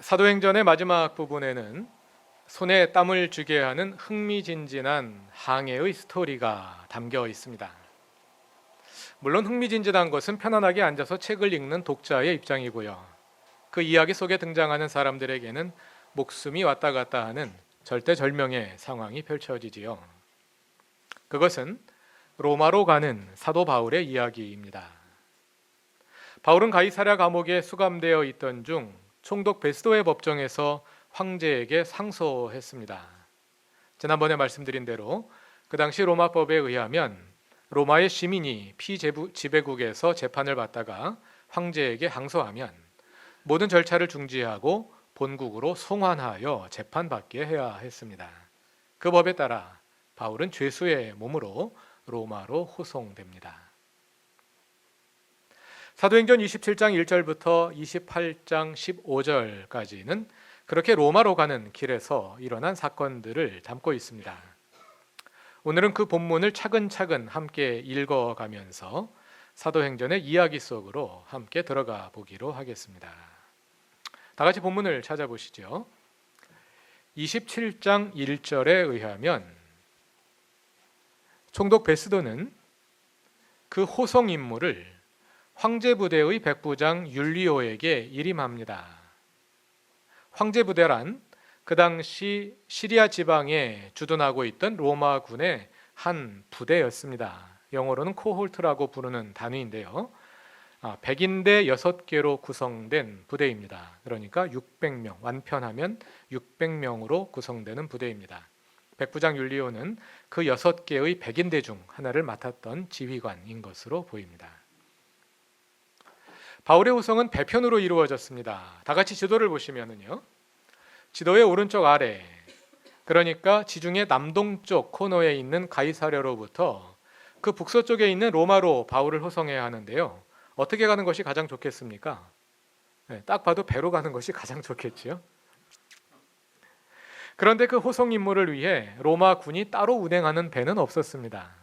사도행전의 마지막 부분에는 손에 땀을 쥐게 하는 흥미진진한 항해의 스토리가 담겨 있습니다. 물론 흥미진진한 것은 편안하게 앉아서 책을 읽는 독자의 입장이고요. 그 이야기 속에 등장하는 사람들에게는 목숨이 왔다 갔다 하는 절대절명의 상황이 펼쳐지지요. 그것은 로마로 가는 사도 바울의 이야기입니다. 바울은 가이사랴 감옥에 수감되어 있던 중 총독 베스도의 법정에서 황제에게 상소했습니다. 지난번에 말씀드린 대로 그 당시 로마법에 의하면 로마의 시민이 피지배국에서 재판을 받다가 황제에게 항소하면 모든 절차를 중지하고 본국으로 송환하여 재판받게 해야 했습니다. 그 법에 따라 바울은 죄수의 몸으로 로마로 호송됩니다. 사도행전 27장 1절부터 28장 15절까지는 그렇게 로마로 가는 길에서 일어난 사건들을 담고 있습니다. 오늘은 그 본문을 차근차근 함께 읽어가면서 사도행전의 이야기 속으로 함께 들어가 보기로 하겠습니다. 다 같이 본문을 찾아보시죠. 27장 1절에 의하면 총독 베스도는 그 호송 임무를 황제 부대의 백부장 율리오에게 일임합니다. 황제 부대란 그 당시 시리아 지방에 주둔하고 있던 로마군의 한 부대였습니다. 영어로는 코홀트라고 부르는 단위인데요. 백인대 6개로 구성된 부대입니다. 그러니까 600명, 완편하면 600명으로 구성되는 부대입니다. 백부장 율리오는 그 6개의 백인대 중 하나를 맡았던 지휘관인 것으로 보입니다. 바울의 호송은 배편으로 이루어졌습니다. 다 같이 지도를 보시면은요. 지도의 오른쪽 아래, 그러니까 지중해 남동쪽 코너에 있는 가이사랴로부터 그 북서쪽에 있는 로마로 바울을 호송해야 하는데요. 어떻게 가는 것이 가장 좋겠습니까? 딱 봐도 배로 가는 것이 가장 좋겠지요. 그런데 그 호송 임무를 위해 로마 군이 따로 운행하는 배는 없었습니다.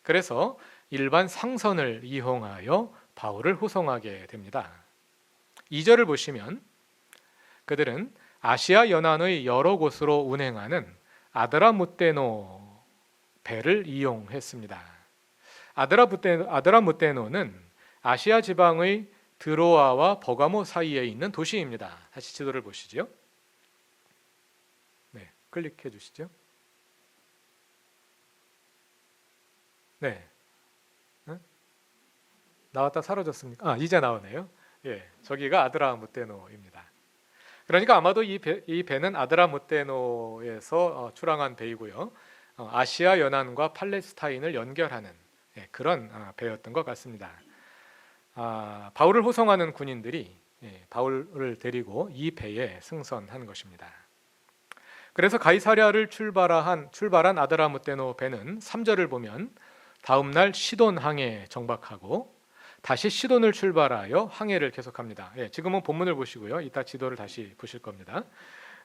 그래서 일반 상선을 이용하여 바울을 호송하게 됩니다. 2절을 보시면 그들은 아시아 연안의 여러 곳으로 운행하는 아드라무테노 배를 이용했습니다. 아드라무테노는 아시아 지방의 드로아와 버가모 사이에 있는 도시입니다. 다시 지도를 보시죠. 네, 클릭해 주시죠. 네. 나왔다 사라졌습니까? 이제 나오네요. 예, 저기가 아드라무테노입니다. 그러니까 아마도 이 배는 아드라무테노에서 출항한 배이고요. 아시아 연안과 팔레스타인을 연결하는 그런 배였던 것 같습니다. 바울을 호송하는 군인들이 바울을 데리고 이 배에 승선한 것입니다. 그래서 가이사랴를 출발한 아드라무테노 배는 3절을 보면 다음 날 시돈 항에 정박하고 다시 시돈을 출발하여 항해를 계속합니다. 지금은 본문을 보시고요. 이따 지도를 다시 보실 겁니다.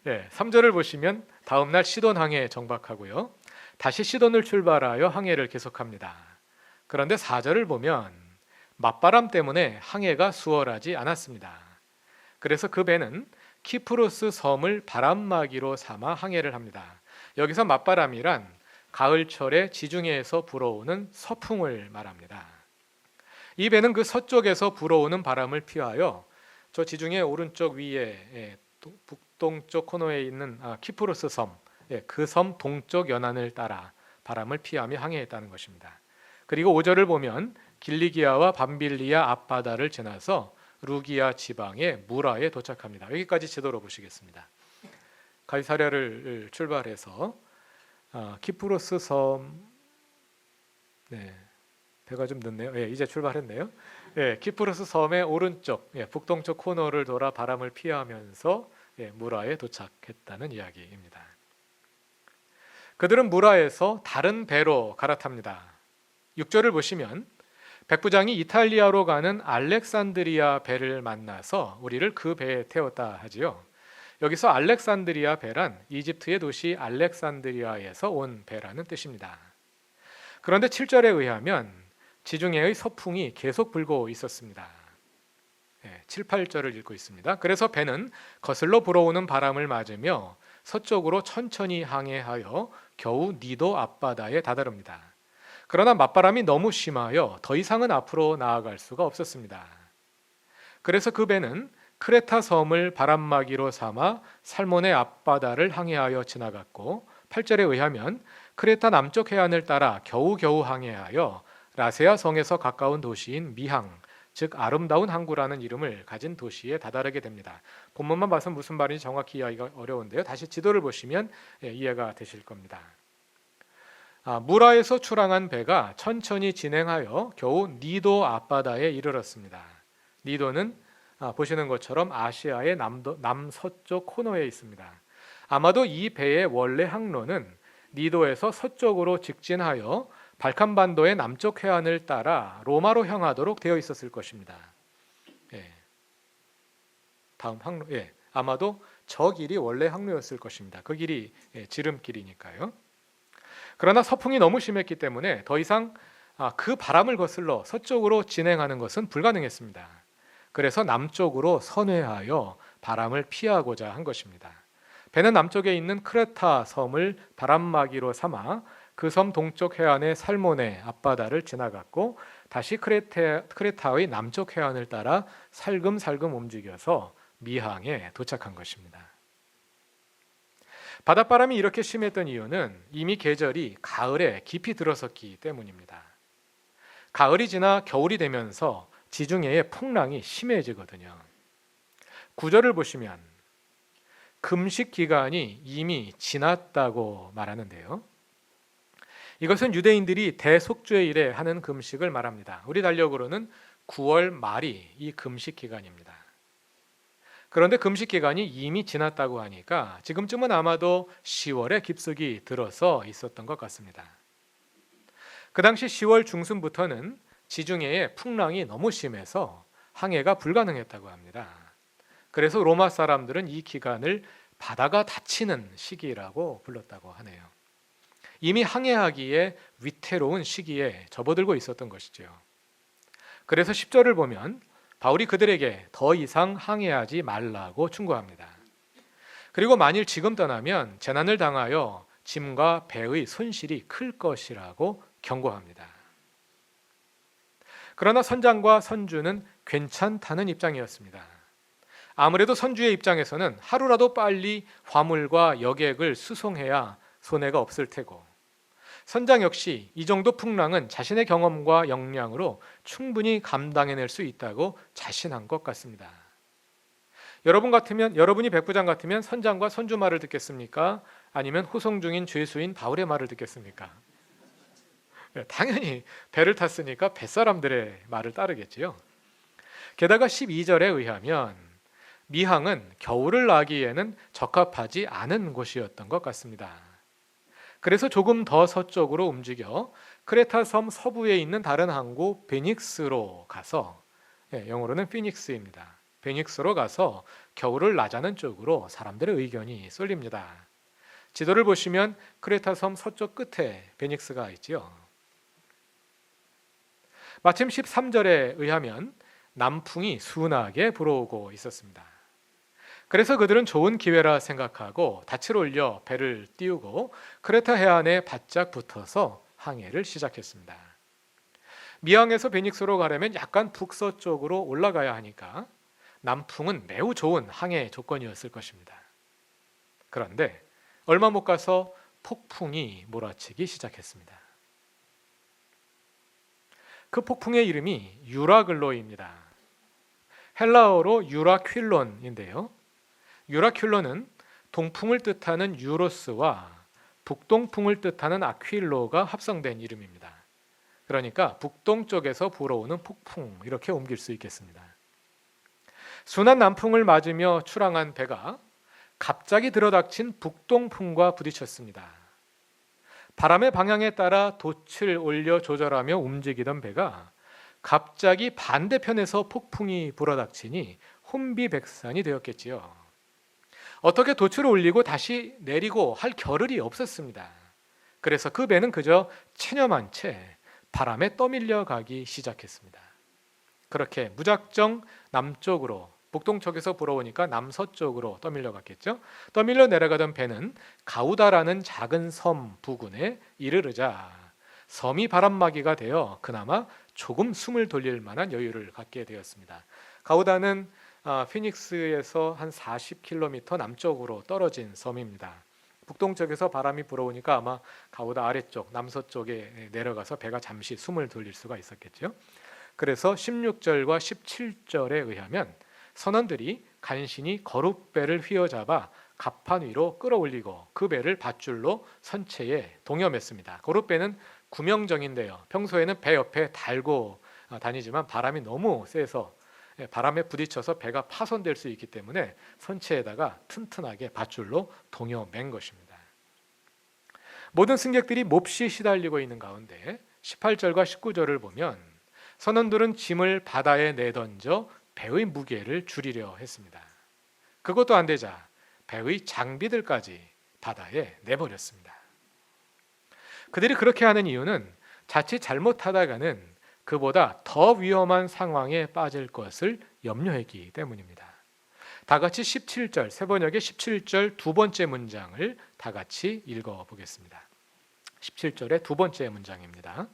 3절을 보시면 다음 날 시돈 항에 정박하고요. 다시 시돈을 출발하여 항해를 계속합니다. 그런데 4절을 보면 맞바람 때문에 항해가 수월하지 않았습니다. 그래서 그 배는 키프로스 섬을 바람막이로 삼아 항해를 합니다. 여기서 맞바람이란 가을철에 지중해에서 불어오는 서풍을 말합니다. 이 배는 그 서쪽에서 불어오는 바람을 피하여 저 지중해 오른쪽 위에 북동쪽 코너에 있는 키프로스 섬, 그 섬 동쪽 연안을 따라 바람을 피하며 항해했다는 것입니다. 그리고 5절을 보면 길리기아와 밤빌리아 앞바다를 지나서 루기아 지방의 무라에 도착합니다. 여기까지 지도로 보시겠습니다. 가이사랴를 출발해서 키프로스 섬, 배가 좀 늦네요. 이제 출발했네요. 키프로스 섬의 오른쪽, 북동쪽 코너를 돌아 바람을 피하면서 무라에 도착했다는 이야기입니다. 그들은 무라에서 다른 배로 갈아탑니다. 6절을 보시면 백부장이 이탈리아로 가는 알렉산드리아 배를 만나서 우리를 그 배에 태웠다 하지요. 여기서 알렉산드리아 배란 이집트의 도시 알렉산드리아에서 온 배라는 뜻입니다. 그런데 7절에 의하면 지중해의 서풍이 계속 불고 있었습니다. 7, 8절을 읽고 있습니다. 그래서 배는 거슬러 불어오는 바람을 맞으며 서쪽으로 천천히 항해하여 겨우 니도 앞바다에 다다릅니다. 그러나 맞바람이 너무 심하여 더 이상은 앞으로 나아갈 수가 없었습니다. 그래서 그 배는 크레타 섬을 바람막이로 삼아 살몬의 앞바다를 항해하여 지나갔고 8절에 의하면 크레타 남쪽 해안을 따라 겨우겨우 항해하여 라세아 성에서 가까운 도시인 미항, 즉 아름다운 항구라는 이름을 가진 도시에 다다르게 됩니다. 본문만 봐서 무슨 말인지 정확히 이해하기가 어려운데요. 다시 지도를 보시면 이해가 되실 겁니다. 무라에서 출항한 배가 천천히 진행하여 겨우 니도 앞바다에 이르렀습니다. 니도는 보시는 것처럼 아시아의 남서쪽 코너에 있습니다. 아마도 이 배의 원래 항로는 니도에서 서쪽으로 직진하여 발칸반도의 남쪽 해안을 따라 로마로 향하도록 되어 있었을 것입니다. 다음 항로, 아마도 저 길이 원래 항로였을 것입니다. 그 길이 지름길이니까요. 그러나 서풍이 너무 심했기 때문에 더 이상 그 바람을 거슬러 서쪽으로 진행하는 것은 불가능했습니다. 그래서 남쪽으로 선회하여 바람을 피하고자 한 것입니다. 배는 남쪽에 있는 크레타 섬을 바람막이로 삼아 그 섬 동쪽 해안의 살몬의 앞바다를 지나갔고 다시 크레타의 남쪽 해안을 따라 살금살금 움직여서 미항에 도착한 것입니다. 바닷바람이 이렇게 심했던 이유는 이미 계절이 가을에 깊이 들어섰기 때문입니다. 가을이 지나 겨울이 되면서 지중해의 풍랑이 심해지거든요. 9절을 보시면 금식 기간이 이미 지났다고 말하는데요. 이것은 유대인들이 대속죄일에 하는 금식을 말합니다. 우리 달력으로는 9월 말이 이 금식 기간입니다. 그런데 금식 기간이 이미 지났다고 하니까 지금쯤은 아마도 10월에 깊숙이 들어서 있었던 것 같습니다. 그 당시 10월 중순부터는 지중해의 풍랑이 너무 심해서 항해가 불가능했다고 합니다. 그래서 로마 사람들은 이 기간을 바다가 닫히는 시기라고 불렀다고 하네요. 이미 항해하기에 위태로운 시기에 접어들고 있었던 것이죠. 그래서 10절을 보면 바울이 그들에게 더 이상 항해하지 말라고 충고합니다. 그리고 만일 지금 떠나면 재난을 당하여 짐과 배의 손실이 클 것이라고 경고합니다. 그러나 선장과 선주는 괜찮다는 입장이었습니다. 아무래도 선주의 입장에서는 하루라도 빨리 화물과 여객을 수송해야 손해가 없을 테고 선장 역시 이 정도 풍랑은 자신의 경험과 역량으로 충분히 감당해낼 수 있다고 자신한 것 같습니다. 여러분이 백부장 같으면 선장과 선주 말을 듣겠습니까? 아니면 호송 중인 죄수인 바울의 말을 듣겠습니까? 당연히 배를 탔으니까 뱃사람들의 말을 따르겠지요. 게다가 12절에 의하면 미항은 겨울을 나기에는 적합하지 않은 곳이었던 것 같습니다. 그래서 조금 더 서쪽으로 움직여 크레타 섬 서부에 있는 다른 항구 베닉스로 가서 영어로는 피닉스입니다. 베닉스로 가서 겨울을 나자는 쪽으로 사람들의 의견이 쏠립니다. 지도를 보시면 크레타 섬 서쪽 끝에 베닉스가 있지요. 마침 13절에 의하면 남풍이 순하게 불어오고 있었습니다. 그래서 그들은 좋은 기회라 생각하고 닻을 올려 배를 띄우고 크레타 해안에 바짝 붙어서 항해를 시작했습니다. 미항에서 베닉스로 가려면 약간 북서쪽으로 올라가야 하니까 남풍은 매우 좋은 항해 조건이었을 것입니다. 그런데 얼마 못 가서 폭풍이 몰아치기 시작했습니다. 그 폭풍의 이름이 유라글로입니다. 헬라어로 유라퀼론인데요. 유라퀼론은 동풍을 뜻하는 유로스와 북동풍을 뜻하는 아퀼로가 합성된 이름입니다. 그러니까 북동쪽에서 불어오는 폭풍 이렇게 옮길 수 있겠습니다. 순한 남풍을 맞으며 출항한 배가 갑자기 들어닥친 북동풍과 부딪혔습니다. 바람의 방향에 따라 돛을 올려 조절하며 움직이던 배가 갑자기 반대편에서 폭풍이 불어닥치니 혼비백산이 되었겠지요. 어떻게 돛을 올리고 다시 내리고 할 겨를이 없었습니다. 그래서 그 배는 그저 체념한 채 바람에 떠밀려 가기 시작했습니다. 그렇게 무작정 남쪽으로, 북동쪽에서 불어오니까 남서쪽으로 떠밀려 갔겠죠. 떠밀려 내려가던 배는 가우다라는 작은 섬 부근에 이르르자 섬이 바람막이가 되어 그나마 조금 숨을 돌릴 만한 여유를 갖게 되었습니다. 가우다는 피닉스에서 한 40km 남쪽으로 떨어진 섬입니다. 북동쪽에서 바람이 불어오니까 아마 가우다 아래쪽 남서쪽에 내려가서 배가 잠시 숨을 돌릴 수가 있었겠죠. 그래서 16절과 17절에 의하면 선원들이 간신히 거룻배를 휘어잡아 갑판 위로 끌어올리고 그 배를 밧줄로 선체에 동여맸습니다. 거룻배는 구명정인데요. 평소에는 배 옆에 달고 다니지만 바람이 너무 세서 바람에 부딪혀서 배가 파손될 수 있기 때문에 선체에다가 튼튼하게 밧줄로 동여맨 것입니다. 모든 승객들이 몹시 시달리고 있는 가운데 18절과 19절을 보면 선원들은 짐을 바다에 내던져 배의 무게를 줄이려 했습니다. 그것도 안 되자 배의 장비들까지 바다에 내버렸습니다. 그들이 그렇게 하는 이유는 자칫 잘못하다가는 그보다 더 위험한 상황에 빠질 것을 염려했기 때문입니다. 다 같이 17절, 세번역의 17절 두 번째 문장을 다 같이 읽어보겠습니다. 17절의 두 번째 문장입니다.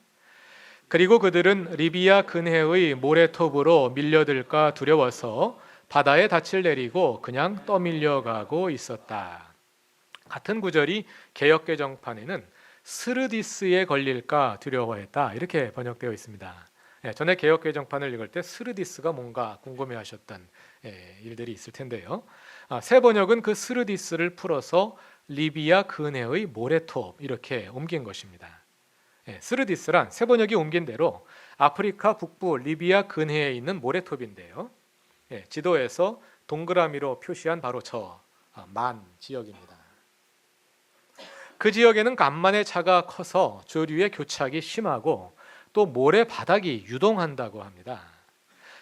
그리고 그들은 리비아 근해의 모래톱으로 밀려들까 두려워서 바다에 닻을 내리고 그냥 떠밀려가고 있었다. 같은 구절이 개역개정판에는 스르디스에 걸릴까 두려워했다 이렇게 번역되어 있습니다. 전에 개역개정판을 읽을 때 스르디스가 뭔가 궁금해하셨던 일들이 있을 텐데요. 새 번역은 그 스르디스를 풀어서 리비아 근해의 모래톱 이렇게 옮긴 것입니다. 스르디스란 새 번역이 옮긴 대로 아프리카 북부 리비아 근해에 있는 모래톱인데요. 지도에서 동그라미로 표시한 바로 저 만 지역입니다. 그 지역에는 간만에 차가 커서 조류의 교착이 심하고 또 모래 바닥이 유동한다고 합니다.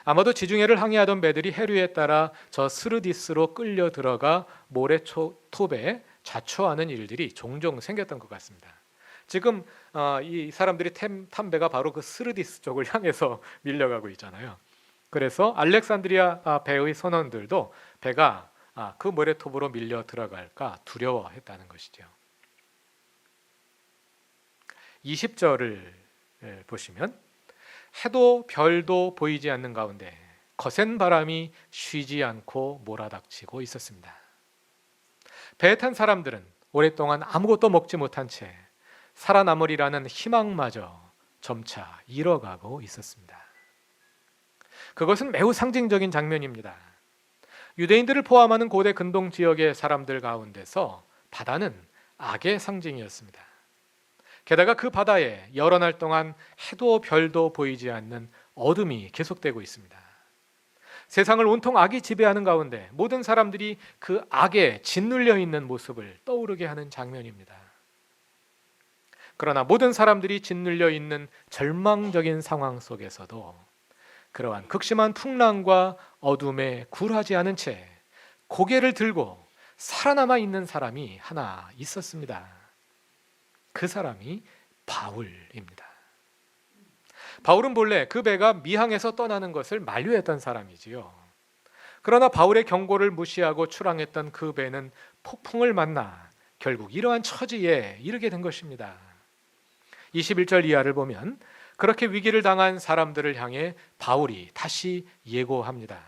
아마도 지중해를 항해하던 배들이 해류에 따라 저 스르디스로 끌려 들어가 모래톱에 자초하는 일들이 종종 생겼던 것 같습니다. 지금 이 사람들이 탄 배가 바로 그 스르디스 쪽을 향해서 밀려가고 있잖아요. 그래서 알렉산드리아 배의 선원들도 배가 그 모래톱으로 밀려 들어갈까 두려워했다는 것이죠. 20절을 보시면 해도 별도 보이지 않는 가운데 거센 바람이 쉬지 않고 몰아닥치고 있었습니다. 배에 탄 사람들은 오랫동안 아무것도 먹지 못한 채 살아남으리라는 희망마저 점차 잃어가고 있었습니다. 그것은 매우 상징적인 장면입니다. 유대인들을 포함하는 고대 근동 지역의 사람들 가운데서 바다는 악의 상징이었습니다. 게다가 그 바다에 여러 날 동안 해도 별도 보이지 않는 어둠이 계속되고 있습니다. 세상을 온통 악이 지배하는 가운데 모든 사람들이 그 악에 짓눌려 있는 모습을 떠오르게 하는 장면입니다. 그러나 모든 사람들이 짓눌려 있는 절망적인 상황 속에서도 그러한 극심한 풍랑과 어둠에 굴하지 않은 채 고개를 들고 살아남아 있는 사람이 하나 있었습니다. 그 사람이 바울입니다. 바울은 본래 그 배가 미항에서 떠나는 것을 만류했던 사람이지요. 그러나 바울의 경고를 무시하고 출항했던 그 배는 폭풍을 만나 결국 이러한 처지에 이르게 된 것입니다. 21절 이하를 보면 그렇게 위기를 당한 사람들을 향해 바울이 다시 예고합니다.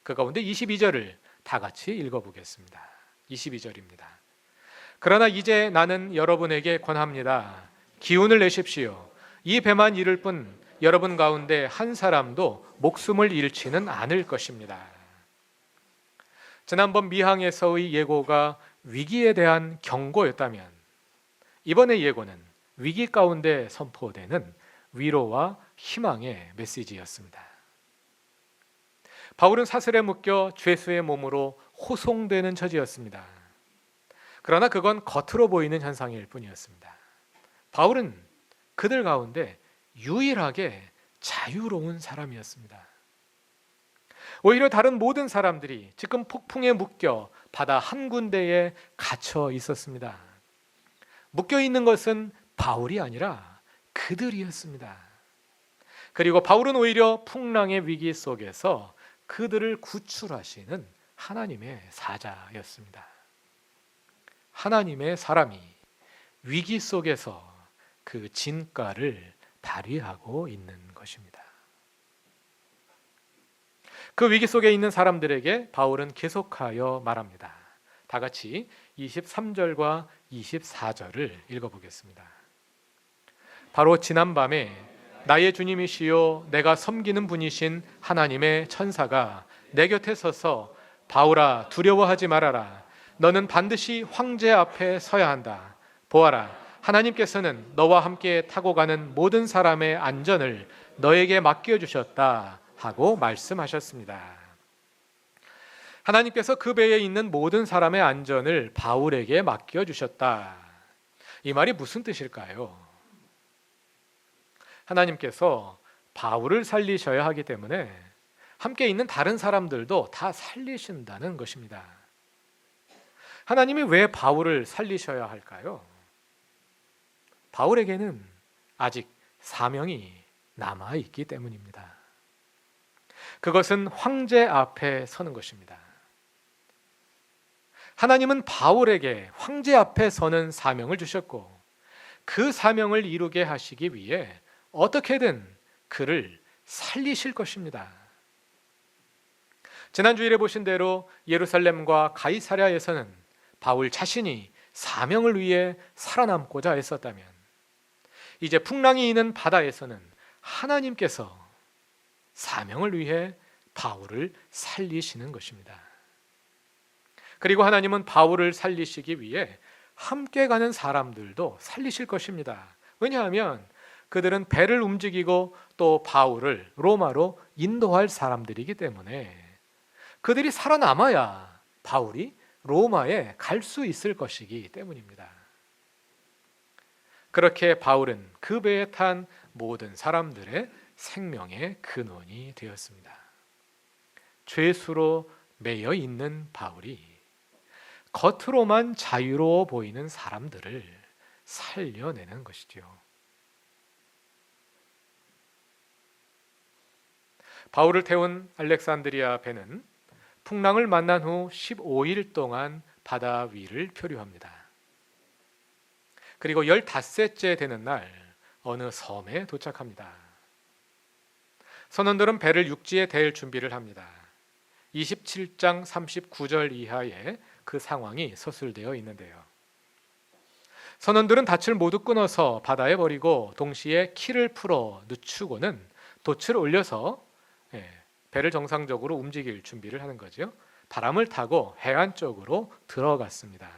그 가운데 22절을 다 같이 읽어보겠습니다. 22절입니다. 그러나 이제 나는 여러분에게 권합니다. 기운을 내십시오. 이 배만 이를 뿐 여러분 가운데 한 사람도 목숨을 잃지는 않을 것입니다. 지난번 미항에서의 예고가 위기에 대한 경고였다면 이번의 예고는 위기 가운데 선포되는 위로와 희망의 메시지였습니다. 바울은 사슬에 묶여 죄수의 몸으로 호송되는 처지였습니다. 그러나 그건 겉으로 보이는 현상일 뿐이었습니다. 바울은 그들 가운데 유일하게 자유로운 사람이었습니다. 오히려 다른 모든 사람들이 지금 폭풍에 묶여 바다 한 군데에 갇혀 있었습니다. 묶여 있는 것은 바울이 아니라 그들이었습니다. 그리고 바울은 오히려 풍랑의 위기 속에서 그들을 구출하시는 하나님의 사자였습니다. 하나님의 사람이 위기 속에서 그 진가를 발휘하고 있는 것입니다. 그 위기 속에 있는 사람들에게 바울은 계속하여 말합니다. 다 같이 23절과 24절을 읽어보겠습니다. 바로 지난밤에 나의 주님이시요 내가 섬기는 분이신 하나님의 천사가 내 곁에 서서 바울아 두려워하지 말아라. 너는 반드시 황제 앞에 서야 한다. 보아라, 하나님께서는 너와 함께 타고 가는 모든 사람의 안전을 너에게 맡겨주셨다 하고 말씀하셨습니다. 하나님께서 그 배에 있는 모든 사람의 안전을 바울에게 맡겨주셨다. 이 말이 무슨 뜻일까요? 하나님께서 바울을 살리셔야 하기 때문에 함께 있는 다른 사람들도 다 살리신다는 것입니다. 하나님이 왜 바울을 살리셔야 할까요? 바울에게는 아직 사명이 남아있기 때문입니다. 그것은 황제 앞에 서는 것입니다. 하나님은 바울에게 황제 앞에 서는 사명을 주셨고 그 사명을 이루게 하시기 위해 어떻게든 그를 살리실 것입니다. 지난 주일에 보신 대로 예루살렘과 가이사랴에서는 바울 자신이 사명을 위해 살아남고자 했었다면 이제 풍랑이 있는 바다에서는 하나님께서 사명을 위해 바울을 살리시는 것입니다. 그리고 하나님은 바울을 살리시기 위해 함께 가는 사람들도 살리실 것입니다. 왜냐하면 그들은 배를 움직이고 또 바울을 로마로 인도할 사람들이기 때문에 그들이 살아남아야 바울이 로마에 갈 수 있을 것이기 때문입니다. 그렇게 바울은 그 배에 탄 모든 사람들의 생명의 근원이 되었습니다. 죄수로 매여 있는 바울이 겉으로만 자유로워 보이는 사람들을 살려내는 것이지요. 바울을 태운 알렉산드리아 배는 풍랑을 만난 후 15일 동안 바다 위를 표류합니다. 그리고 15째 되는 날 어느 섬에 도착합니다. 선원들은 배를 육지에 댈 준비를 합니다. 27장 39절 이하에 그 상황이 서술되어 있는데요. 선원들은 닻을 모두 끊어서 바다에 버리고 동시에 키를 풀어 늦추고는 돛을 올려서 배를 정상적으로 움직일 준비를 하는 거죠. 바람을 타고 해안 쪽으로 들어갔습니다.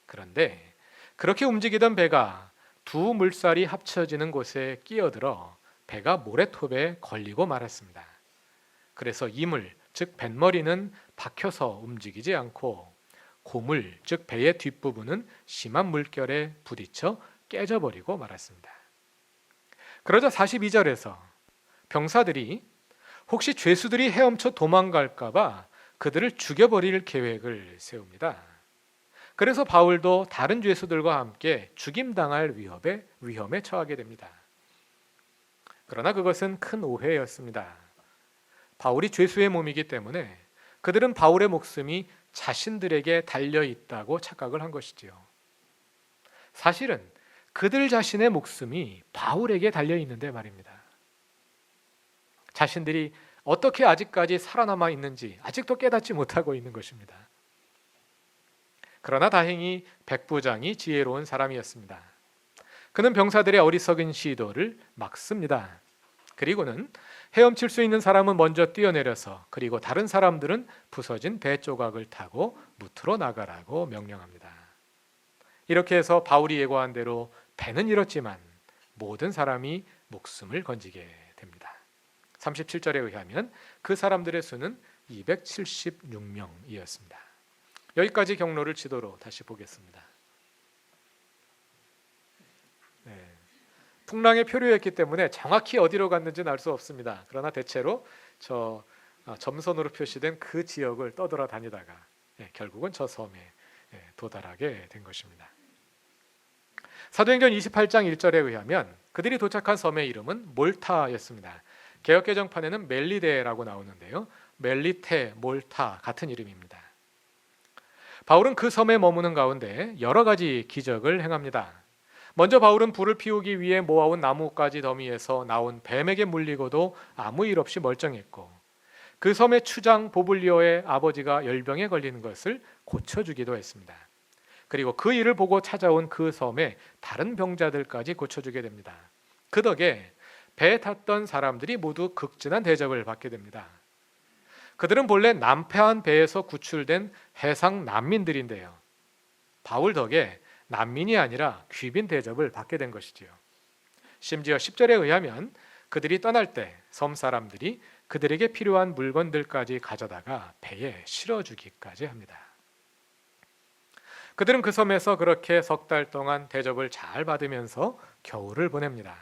그런데 그렇게 움직이던 배가 두 물살이 합쳐지는 곳에 끼어들어 배가 모래톱에 걸리고 말았습니다. 그래서 이물, 즉 뱃머리는 박혀서 움직이지 않고 고물, 즉 배의 뒷부분은 심한 물결에 부딪혀 깨져버리고 말았습니다. 그러자 42절에서 병사들이 혹시 죄수들이 헤엄쳐 도망갈까 봐 그들을 죽여버릴 계획을 세웁니다. 그래서 바울도 다른 죄수들과 함께 죽임당할 위험에 처하게 됩니다. 그러나 그것은 큰 오해였습니다. 바울이 죄수의 몸이기 때문에 그들은 바울의 목숨이 자신들에게 달려있다고 착각을 한 것이지요. 사실은 그들 자신의 목숨이 바울에게 달려있는데 말입니다. 자신들이 어떻게 아직까지 살아남아 있는지 아직도 깨닫지 못하고 있는 것입니다. 그러나 다행히 백부장이 지혜로운 사람이었습니다. 그는 병사들의 어리석은 시도를 막습니다. 그리고는 헤엄칠 수 있는 사람은 먼저 뛰어내려서 그리고 다른 사람들은 부서진 배 조각을 타고 무트로 나가라고 명령합니다. 이렇게 해서 바울이 예고한 대로 배는 잃었지만 모든 사람이 목숨을 건지게 됩니다. 37절에 의하면 그 사람들의 수는 276명이었습니다. 여기까지 경로를 지도로 다시 보겠습니다. 풍랑에 표류했기 때문에 정확히 어디로 갔는지는 알 수 없습니다. 그러나 대체로 저 점선으로 표시된 그 지역을 떠돌아다니다가 결국은 저 섬에 도달하게 된 것입니다. 사도행전 28장 1절에 의하면 그들이 도착한 섬의 이름은 몰타였습니다. 개역개정판에는 멜리데라고 나오는데요. 멜리테, 몰타 같은 이름입니다. 바울은 그 섬에 머무는 가운데 여러 가지 기적을 행합니다. 먼저 바울은 불을 피우기 위해 모아온 나뭇가지 더미에서 나온 뱀에게 물리고도 아무 일 없이 멀쩡했고, 그 섬의 추장 보블리오의 아버지가 열병에 걸리는 것을 고쳐주기도 했습니다. 그리고 그 일을 보고 찾아온 그 섬의 다른 병자들까지 고쳐주게 됩니다. 그 덕에 배에 탔던 사람들이 모두 극진한 대접을 받게 됩니다. 그들은 본래 남패한 배에서 구출된 해상 난민들인데요. 바울 덕에 난민이 아니라 귀빈 대접을 받게 된 것이지요. 심지어 10절에 의하면 그들이 떠날 때 섬 사람들이 그들에게 필요한 물건들까지 가져다가 배에 실어주기까지 합니다. 그들은 그 섬에서 그렇게 석 달 동안 대접을 잘 받으면서 겨울을 보냅니다.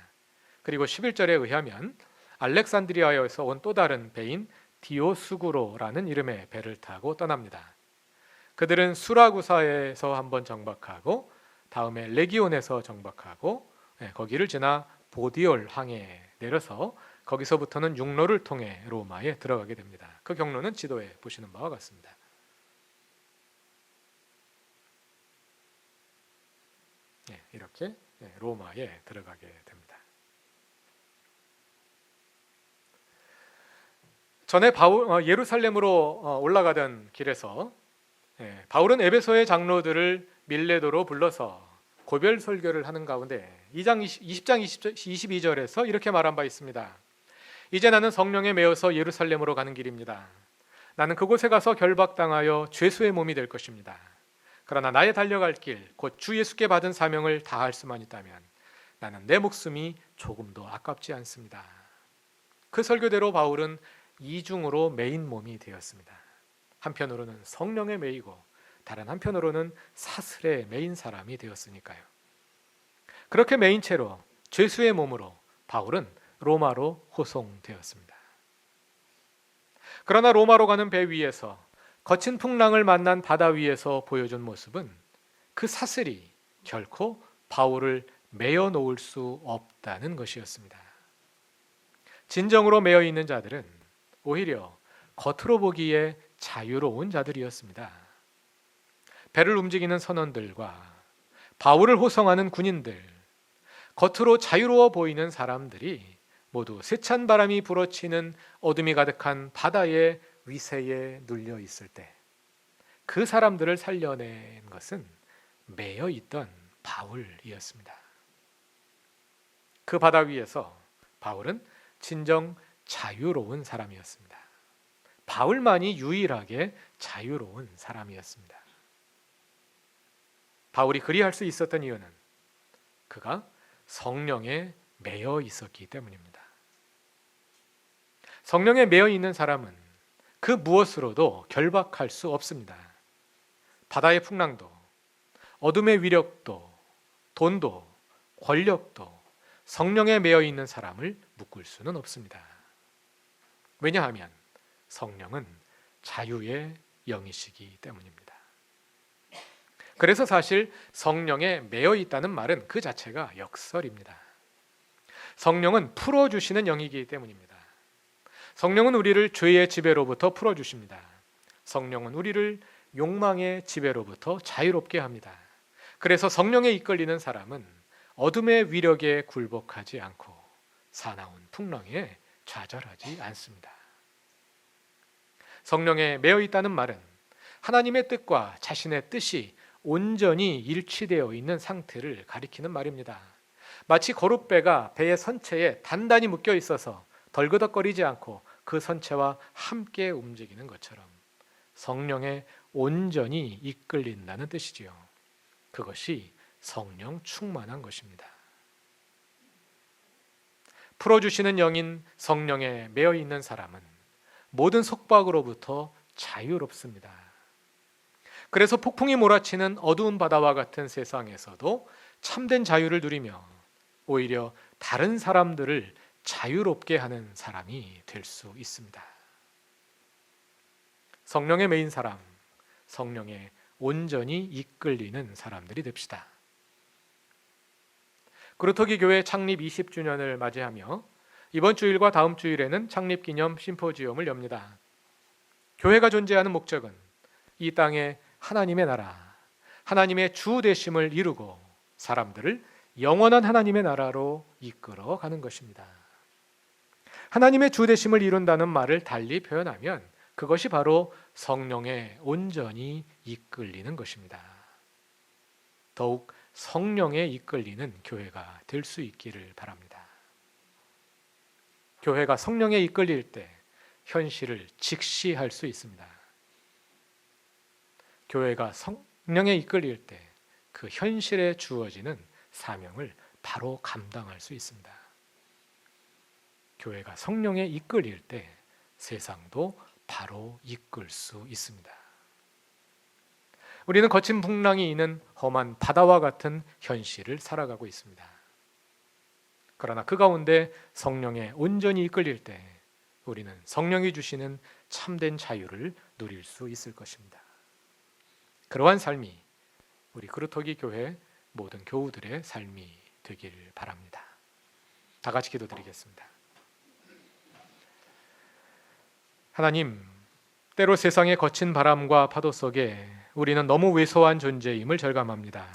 그리고 11절에 의하면 알렉산드리아에서 온 또 다른 배인 디오수구로라는 이름의 배를 타고 떠납니다. 그들은 수라구사에서 한번 정박하고 다음에 레기온에서 정박하고 거기를 지나 보디올 항에 내려서 거기서부터는 육로를 통해 로마에 들어가게 됩니다. 그 경로는 지도에 보시는 바와 같습니다. 이렇게 로마에 들어가게 됩니다. 전에 예루살렘으로 올라가던 길에서 바울은 에베소의 장로들을 밀레도로 불러서 고별 설교를 하는 가운데 20장 22절에서 이렇게 말한 바 있습니다. 이제 나는 성령에 매여서 예루살렘으로 가는 길입니다. 나는 그곳에 가서 결박당하여 죄수의 몸이 될 것입니다. 그러나 나의 달려갈 길, 곧 주 예수께 받은 사명을 다할 수만 있다면 나는 내 목숨이 조금도 아깝지 않습니다. 그 설교대로 바울은 이중으로 매인 몸이 되었습니다. 한편으로는 성령에 매이고 다른 한편으로는 사슬에 매인 사람이 되었으니까요. 그렇게 매인 채로 죄수의 몸으로 바울은 로마로 호송되었습니다. 그러나 로마로 가는 배 위에서 거친 풍랑을 만난 바다 위에서 보여준 모습은 그 사슬이 결코 바울을 매어 놓을 수 없다는 것이었습니다. 진정으로 매어 있는 자들은 오히려 겉으로 보기에 자유로운 자들이었습니다. 배를 움직이는 선원들과 바울을 호송하는 군인들, 겉으로 자유로워 보이는 사람들이 모두 세찬 바람이 불어치는 어둠이 가득한 바다의 위세에 눌려 있을 때 그 사람들을 살려낸 것은 매여 있던 바울이었습니다. 그 바다 위에서 바울은 진정 자유로운 사람이었습니다. 바울만이 유일하게 자유로운 사람이었습니다. 바울이 그리할 수 있었던 이유는 그가 성령에 매여 있었기 때문입니다. 성령에 매여 있는 사람은 그 무엇으로도 결박할 수 없습니다. 바다의 풍랑도, 어둠의 위력도, 돈도, 권력도 성령에 매여 있는 사람을 묶을 수는 없습니다. 왜냐하면 성령은 자유의 영이시기 때문입니다. 그래서 사실 성령에 매여 있다는 말은 그 자체가 역설입니다. 성령은 풀어주시는 영이기 때문입니다. 성령은 우리를 죄의 지배로부터 풀어주십니다. 성령은 우리를 욕망의 지배로부터 자유롭게 합니다. 그래서 성령에 이끌리는 사람은 어둠의 위력에 굴복하지 않고 사나운 풍랑에 좌절하지 않습니다. 성령에 매여 있다는 말은 하나님의 뜻과 자신의 뜻이 온전히 일치되어 있는 상태를 가리키는 말입니다. 마치 거룻배가 배의 선체에 단단히 묶여 있어서 덜그덕거리지 않고 그 선체와 함께 움직이는 것처럼 성령에 온전히 이끌린다는 뜻이지요. 그것이 성령 충만한 것입니다. 풀어주시는 영인 성령에 매여 있는 사람은 모든 속박으로부터 자유롭습니다. 그래서 폭풍이 몰아치는 어두운 바다와 같은 세상에서도 참된 자유를 누리며 오히려 다른 사람들을 자유롭게 하는 사람이 될 수 있습니다. 성령에 매인 사람, 성령에 온전히 이끌리는 사람들이 됩시다. 그루터기 교회 창립 20주년을 맞이하며 이번 주일과 다음 주일에는 창립기념 심포지엄을 엽니다. 교회가 존재하는 목적은 이 땅에 하나님의 나라, 하나님의 주 되심을 이루고 사람들을 영원한 하나님의 나라로 이끌어 가는 것입니다. 하나님의 주 되심을 이룬다는 말을 달리 표현하면 그것이 바로 성령에 온전히 이끌리는 것입니다. 더욱 성령에 이끌리는 교회가 될 수 있기를 바랍니다. 교회가 성령에 이끌릴 때 현실을 직시할 수 있습니다. 교회가 성령에 이끌릴 때 그 현실에 주어지는 사명을 바로 감당할 수 있습니다. 교회가 성령에 이끌릴 때 세상도 바로 이끌 수 있습니다. 우리는 거친 풍랑이 있는 험한 바다와 같은 현실을 살아가고 있습니다. 그러나 그 가운데 성령에 온전히 이끌릴 때 우리는 성령이 주시는 참된 자유를 누릴 수 있을 것입니다. 그러한 삶이 우리 그루터기 교회 모든 교우들의 삶이 되길 바랍니다. 다 같이 기도드리겠습니다. 하나님, 때로 세상의 거친 바람과 파도 속에 우리는 너무 왜소한 존재임을 절감합니다.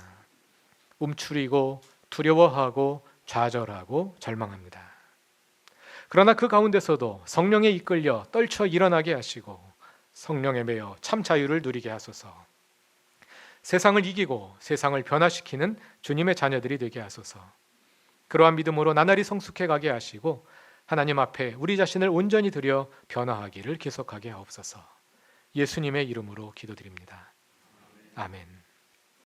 움츠리고 두려워하고 좌절하고 절망합니다. 그러나 그 가운데서도 성령에 이끌려 떨쳐 일어나게 하시고 성령에 매여 참 자유를 누리게 하소서. 세상을 이기고 세상을 변화시키는 주님의 자녀들이 되게 하소서. 그러한 믿음으로 나날이 성숙해 가게 하시고 하나님 앞에 우리 자신을 온전히 드려 변화하기를 계속하게 하옵소서. 예수님의 이름으로 기도드립니다. 아멘.